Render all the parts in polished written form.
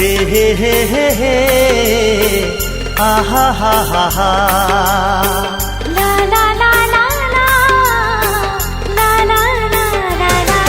हे आहा हा हा हा ला ला ला ला ला ला ला ला ला।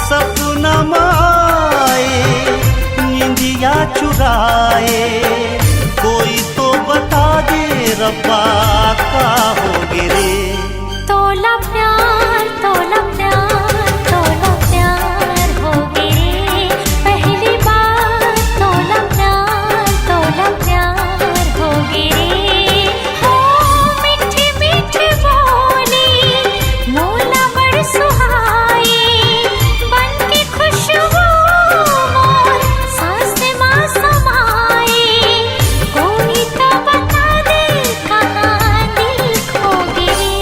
सपना माए निंदिया चुराए, कोई तो बता दे रब्बा का हो गिरे। तोला प्यार तोला प्यार तोला प्यार हो गिरे, पहली बार तोला प्यार हो गिरे। हो मीठी मीठी बोली मोला बड़ सुहाई, बन के खुशबू मोर सांस मां समाई, कोई तो बता दे कहाँ दिल खो गिरे।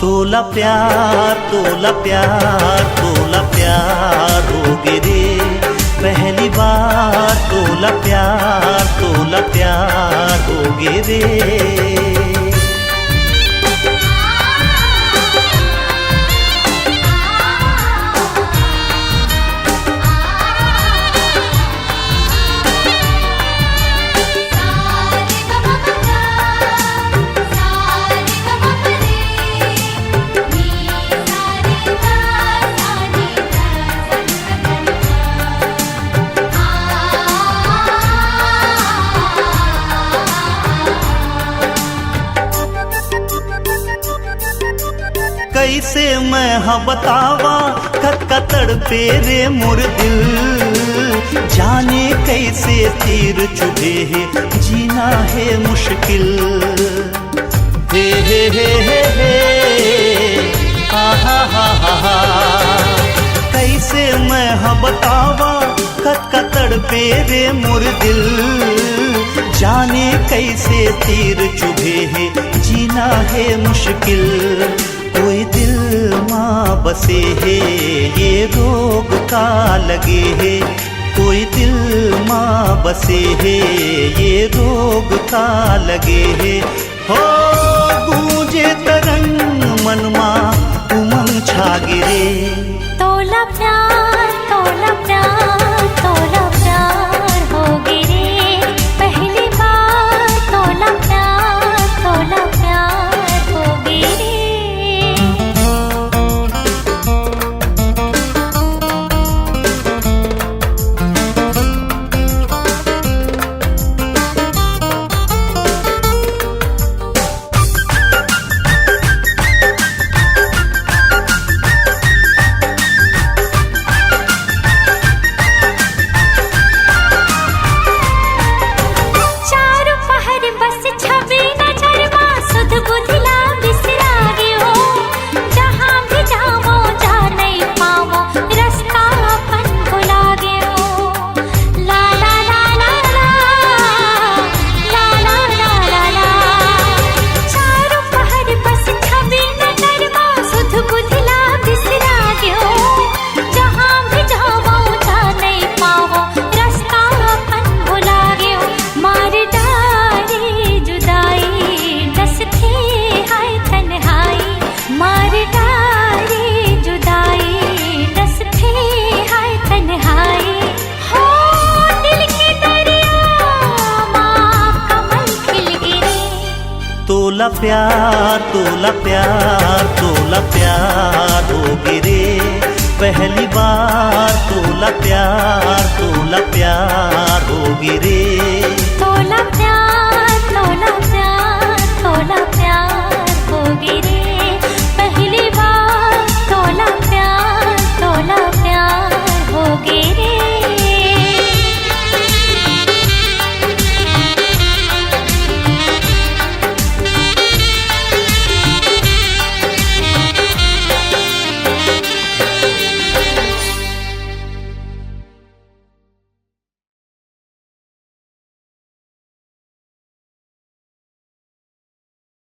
तोला प्यार तोला प्यार तोला प्यार हो गिरे, पहली बार तोला प्यार हो गिरे। कैसे मैं हाँ बतावा कतकतड़ पे रे मोर दिल, जाने कैसे तीर चुभे है जीना है मुश्किल। हे आहा हा हा हा, कैसे मैं हाँ बतावा कतकतड़ पे रे मोर दिल, जाने कैसे तीर चुभे है जीना है मुश्किल। कोई दिल माँ बसे है ये रोग का लगे है, कोई दिल माँ बसे है ये रोग का लगे है। हो गूंजे तरंग मनमा उमंग छा गिरे। तोला प्यार तोला प्यार तोला प्यार हो गिरे, पहली बार तोला प्यार हो गिरे। तोला प्यार हो गिरे, पहली बार तोला प्यार हो गिरे।